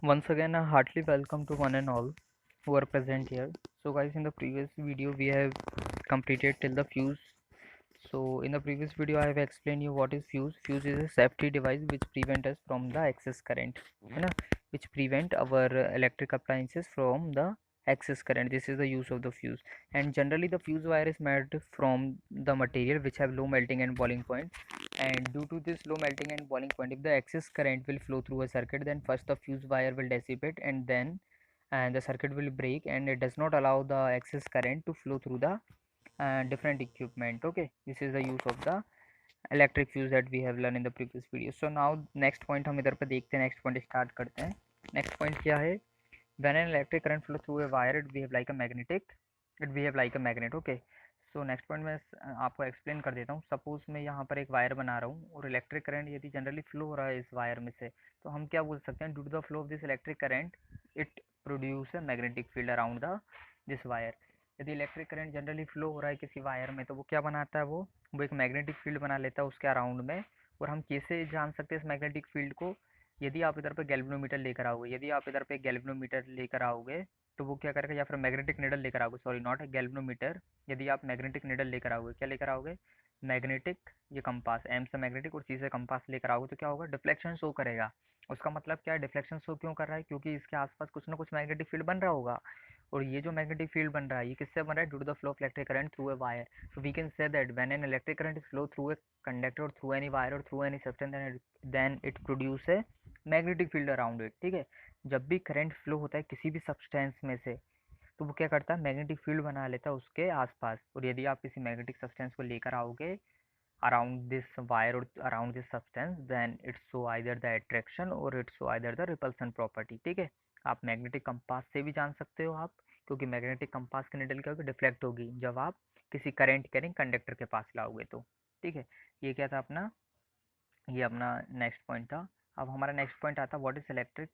Once again, a heartily welcome to one and all who are present here. So, guys, in the previous video, we have completed till the fuse. So, in the previous video, I have explained you what is fuse. Fuse is a safety device which prevent us from the excess current, you know, which prevent our electric appliances from the excess current. This is the use of the fuse. And generally, the fuse wire is made from the material which have low melting and boiling point, and due to this low melting and boiling point, if the excess current will flow through a circuit, then first the fuse wire will dissipate, and the circuit will break, and it does not allow the excess current to flow through the different equipment. Okay, this is the use of the electric fuse that we have learn in the previous video. So now next point हम इधर पे देखते हैं. Next point start करते हैं. Next point क्या है? When an electric current flow through a wire it behave like a magnetic, it behave like a magnet. Okay, so next point मैं आपको एक्सप्लेन कर देता हूँ. सपोज मैं यहाँ पर एक वायर बना रहा हूँ और इलेक्ट्रिक करंट यदि जनरली फ्लो हो रहा है इस वायर में से, तो हम क्या बोल सकते हैं? Due to the flow of this electric current it produce a magnetic field around the this wire. यदि इलेक्ट्रिक करंट जनरली फ्लो हो रहा है किसी वायर में, तो वो क्या बनाता है? वो एक मैग्नेटिक फील्ड बना लेता है उसके अराउंड में. और हम कैसे जान सकते हैं इस मैग्नेटिक फील्ड को? यदि आप इधर पे गैल्वेनोमीटर लेकर आओगे, यदि आप इधर पे गैल्वेनोमीटर लेकर आओगे, तो वो क्या करेगा? या फिर मैग्नेटिक निडल लेकर आओगे, सॉरी नॉट गैल्वेनोमीटर. यदि आप मैग्नेटिक निडल लेकर आओगे, क्या लेकर आओगे? मैग्नेटिक, ये कंपास, एम से मैग्नेटिक और सी से कंपास लेकर आओगे, तो क्या होगा? डिफ्लेक्शन शो करेगा. उसका मतलब क्या है? डिफ्लेक्शन शो क्यों कर रहा है? क्योंकि इसके आसपास कुछ ना कुछ मैग्नेटिक फील्ड बन रहा होगा. और ये जो मैग्नेटिक फील्ड बन रहा है, ये किससे बन रहा है? Due to the flow of electric current through a wire. So we can say that when an electric current is flow through a conductor और थ्रू एनी वायर और through any substance, then it produce a magnetic field around it. ठीक है, जब भी current flow होता है किसी भी सब्सटेंस में से, तो वो क्या करता है? मैग्नेटिक फील्ड बना लेता है उसके आसपास. और यदि आप किसी मैग्नेटिक सब्सटेंस को लेकर आओगे अराउंड दिस वायर और around this substance, then it's show either the attraction और it's show either the repulsion property. ठीक है, आप मैग्नेटिक कंपास से भी जान सकते हो आप, क्योंकि मैग्नेटिक कंपास की निडल क्या होगी? डिफ्लेक्ट होगी जब आप किसी करंट कैरिंग कंडक्टर के पास लाओगे तो. ठीक है, ये क्या था अपना? ये अपना नेक्स्ट पॉइंट था. अब हमारा नेक्स्ट पॉइंट आता है व्हाट इज इलेक्ट्रिक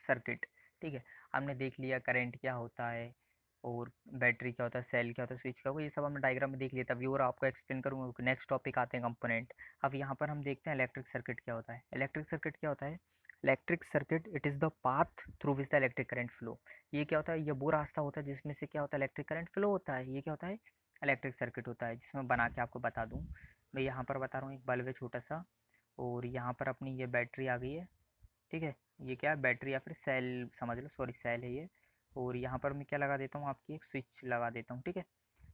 सर्किट. ठीक है, हमने देख लिया करंट क्या होता है, और बैटरी क्या होता है, सेल क्या होता है, स्विच क्या होगा, ये सब हमने डायग्राम में देख लिया. तभी और आपको एक्सप्लेन करूँगा. नेक्स्ट टॉपिक आते हैं कंपोनेंट. अब यहाँ पर हम देखते हैं इलेक्ट्रिक सर्किट क्या होता है. इलेक्ट्रिक सर्किट क्या होता है? Electric circuit it is the path through which the electric current flow. ये क्या होता है? ये वो रास्ता होता है जिसमें से क्या होता है? इलेक्ट्रिक करंट फ्लो होता है. ये क्या होता है? इलेक्ट्रिक सर्किट होता है. जिसमें बना के आपको बता दूँ, मैं यहाँ पर बता रहा हूँ. एक बल्ब है छोटा सा, और यहाँ पर अपनी ये बैटरी आ गई है. ठीक है, ये क्या है? बैटरी या फिर सेल समझ लो, सॉरी सेल है ये. और यहाँ पर मैं क्या लगा देता हूँ? आपकी एक स्विच लगा देता हूँ. ठीक है,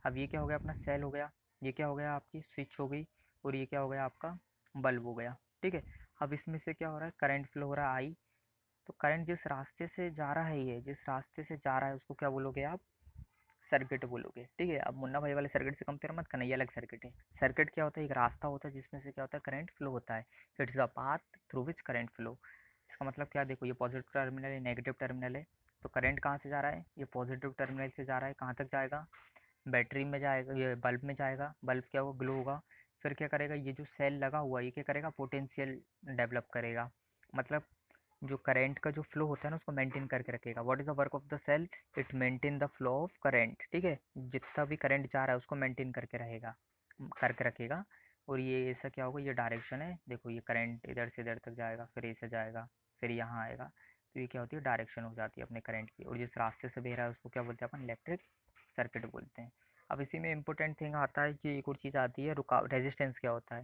अब ये क्या हो गया? अपना सेल हो गया. ये क्या हो गया? आपकी स्विच हो गई. और ये क्या हो गया? आपका बल्ब हो गया. ठीक है, अब इसमें से क्या हो रहा है? करंट फ्लो हो रहा है आई. तो करंट जिस रास्ते से जा रहा है, ये जिस रास्ते से जा रहा है उसको क्या बोलोगे आप? सर्किट बोलोगे. ठीक है, अब मुन्ना भाई वाले सर्किट से कंपेयर मत करना, ये अलग सर्किट है. सर्किट क्या होता है? एक रास्ता होता है जिसमें से क्या होता है? करंट फ्लो होता है. It's the path through which current flow. इसका मतलब क्या? देखो, ये पॉजिटिव टर्मिनल है, नेगेटिव टर्मिनल है. तो करंट कहाँ से जा रहा है? ये पॉजिटिव टर्मिनल से जा रहा है. कहाँ तक जाएगा? बैटरी में जाएगा, ये बल्ब में जाएगा. बल्ब क्या होगा? ग्लो होगा. फिर क्या करेगा? ये जो सेल लगा हुआ है ये क्या करेगा? पोटेंशियल डेवलप करेगा. मतलब जो करंट का जो फ्लो होता है ना, उसको मेंटेन करके रखेगा. What is the work of the cell? It maintain the flow of current. ठीक है, जितना भी करंट जा रहा है उसको मेंटेन करके रहेगा, करके रखेगा. और ये ऐसा क्या होगा? ये डायरेक्शन है. देखो, ये करंट इधर से इधर तक जाएगा, फिर ऐसे जाएगा, फिर यहाँ आएगा. तो ये क्या होती है? डायरेक्शन हो जाती है अपने करंट की. और जिस रास्ते से बह रहा है उसको क्या बोलते हैं अपन? इलेक्ट्रिक सर्किट बोलते हैं. अब इसी में इंपॉर्टेंट थिंग आता है कि एक और चीज़ आती है, रुकावट. रेजिस्टेंस क्या होता है?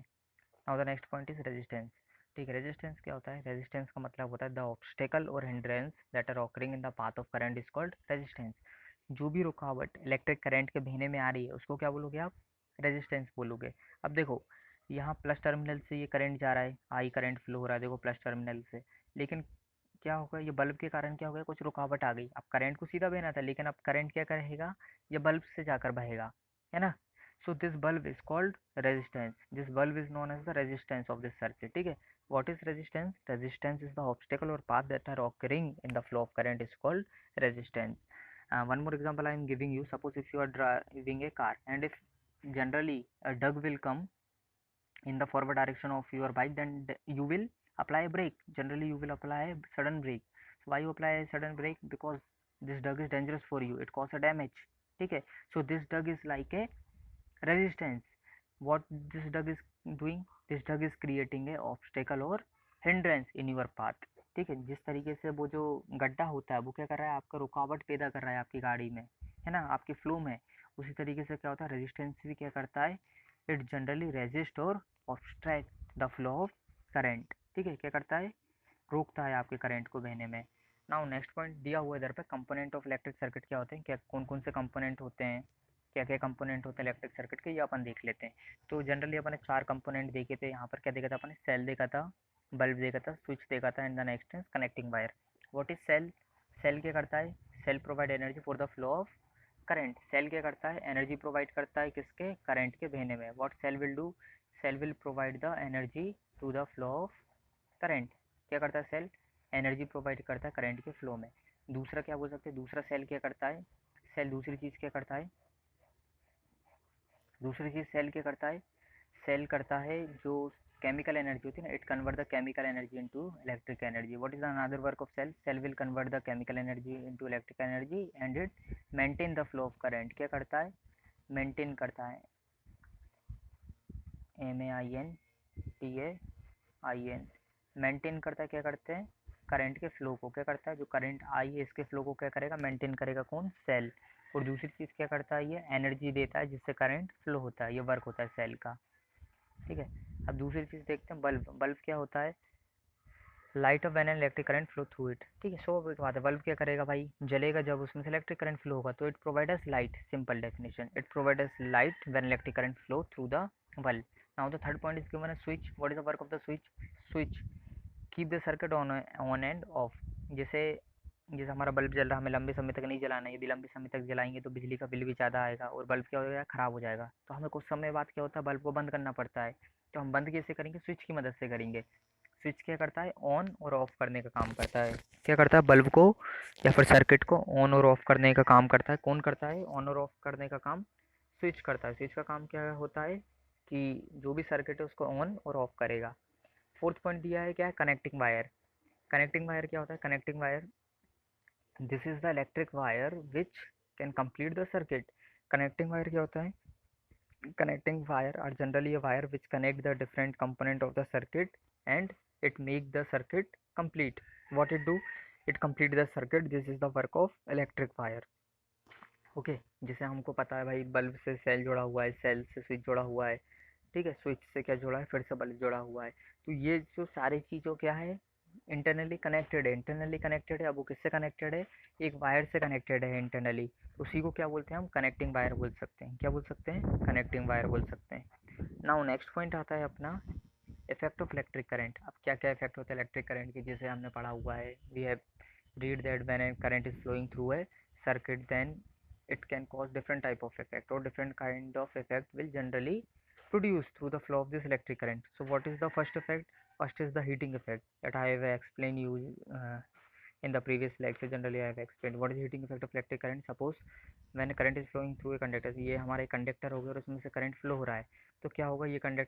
Now the next point is resistance. ठीक है, रेजिस्टेंस क्या होता है? रेजिस्टेंस का मतलब होता है द ऑब्स्टेकल और hindrance that are occurring in the path of current is called resistance. जो भी रुकावट इलेक्ट्रिक करंट के बहने में आ रही है उसको क्या बोलोगे आप? रेजिस्टेंस बोलोगे. अब देखो, यहाँ प्लस टर्मिनल से ये करंट जा रहा है, आई करंट फ्लो हो रहा है देखो प्लस टर्मिनल से. लेकिन क्या होगा? ये बल्ब के कारण क्या हो गया? कुछ रुकावट आ गई. अब करंट को सीधा बहना था, लेकिन अब करंट क्या करेगा? ये बल्ब से जाकर बहेगा, है ना. So this bulb is called resistance. This bulb is known as the resistance of this circuit. ठीक है, what is resistance? Resistance is the obstacle और path that are occurring in the flow of current is called resistance. One more example I am giving you. Suppose if you are driving a car, and if generally a dog will come in the forward direction of your bike, then you will apply a brake. Generally you will apply a sudden brake. So why you apply a sudden brake? Because this dog is dangerous for you, it cause a damage. Okay, so this dog is like a resistance. What this dog is doing? This dog is creating a obstacle or hindrance in your path. ठीक है। जिस तरीके से वो जो गड्ढा होता है वो क्या कर रहा है, आपका रुकावट पैदा कर रहा है आपकी गाड़ी में, है ना, आपकी फ्लो में, उसी तरीके से क्या होता है, रेजिस्टेंस भी क्या करता है, इट जनरली रेजिस्ट और obstruct the flow of current. ठीक है, क्या करता है, रोकता है आपके करंट को बहने में। नाउ नेक्स्ट पॉइंट दिया हुआ है इधर पे, कंपोनेंट ऑफ इलेक्ट्रिक सर्किट क्या होते हैं, क्या कौन कौन से कंपोनेंट होते हैं, क्या क्या कंपोनेंट होते हैं इलेक्ट्रिक सर्किट के, ये अपन देख लेते हैं। तो जनरली अपन ने 4 कंपोनेंट देखे थे यहाँ पर। क्या देखा था अपन ने, सेल देखा था, बल्ब देखा था, स्विच देखा था, and the next is connecting wire. What is cell? Cell क्या करता है, cell provide energy for the flow of current. Cell क्या करता है, एनर्जी प्रोवाइड करता है किसके, करंट के बहने में। What cell will do, cell will provide the energy to the flow of current. क्या करता है सेल, एनर्जी प्रोवाइड करता है करंट के फ्लो में। दूसरा क्या बोल सकते हैं, दूसरा सेल क्या करता है, सेल दूसरी चीज़ क्या करता है, दूसरी चीज़ सेल क्या करता है, सेल करता है जो केमिकल एनर्जी होती है ना, it convert the chemical energy into electric energy. What is another work of cell, cell will convert the chemical energy into electric energy and it maintain the flow of current. क्या करता है, maintain करता है, MAINTAIN, maintain करता है, क्या करते हैं, करंट के फ्लो को। क्या करता है, जो करंट आई है इसके फ्लो को क्या करेगा, मेंटेन करेगा, कौन, सेल। और दूसरी चीज़ क्या करता है, ये एनर्जी देता है जिससे करंट फ्लो होता है, ये वर्क होता है सेल का। ठीक है। अब दूसरी चीज़ देखते हैं, बल्ब। बल्ब क्या होता है, light of when an electric current flow through it. ठीक है, सो एक बात है, बल्ब क्या करेगा भाई, जलेगा जब उसमें से इलेक्ट्रिक करंट फ्लो होगा, तो it provide us light, simple definition, it provide us light when electric current flow through the bulb. Now the third point is given a switch. What is the work of the switch, switch keep the circuit on end of. जैसे जैसे हमारा bulb जल रहा है, हमें लंबे समय तक नहीं जलाना है, यदि लंबे समय तक जलाएंगे तो बिजली का बिल भी ज़्यादा आएगा और बल्ब क्या हो जाएगा, ख़राब हो जाएगा। तो हमें कुछ समय बाद क्या होता है, बल्ब को बंद करना पड़ता है। तो हम बंद कैसे करेंगे, स्विच की मदद से करेंगे। स्विच क्या करता है, ऑन और ऑफ करने का काम करता है। क्या करता है, बल्ब को या फिर सर्किट को ऑन और ऑफ करने का काम करता है। कौन करता है, ऑन और ऑफ करने का काम स्विच करता है। स्विच का काम क्या होता है कि जो भी सर्किट है उसको ऑन और ऑफ करेगा। फोर्थ पॉइंट दिया है, क्या है, कनेक्टिंग वायर। कनेक्टिंग वायर क्या होता है, connecting wire, this is the electric wire which can complete the circuit. Connecting wire क्या होता है, connecting wire are generally a wire which connect the different component of the circuit and it make the circuit complete. What it do, it complete the circuit, this is the work of electric wire. Okay जैसे हमको पता है भाई, bulb से cell जुड़ा हुआ है, cell से स्विच जुड़ा हुआ है, ठीक है, स्विच से क्या जुड़ा है, फिर से बल्ब जुड़ा हुआ है। तो ये जो सारी चीज़ों क्या है, इंटरनली कनेक्टेड है, इंटरनली कनेक्टेड है। अब वो किससे कनेक्टेड है, एक वायर से कनेक्टेड है इंटरनली। उसी को क्या बोलते हैं हम, कनेक्टिंग वायर बोल सकते हैं। क्या बोल सकते हैं, कनेक्टिंग वायर बोल सकते हैं। नाउ नेक्स्ट पॉइंट आता है अपना, इफेक्ट ऑफ इलेक्ट्रिक करंट। अब क्या क्या इफेक्ट होता है इलेक्ट्रिक करंट के, जैसे हमने पढ़ा हुआ है, we have read that when a current is flowing through a circuit, then it can cause different type of effect, or different kind of effect will generally produce through the flow of this electric current. So what is the first effect, first is the heating effect that I have explained you in the previous lecture. Generally I have explained what is heating effect of electric current. Suppose when current is flowing through a conductor, ये हमारा एक conductor हो गया और उसमें से current flow हो रहा है, तो क्या होगा, ये कंडक्टर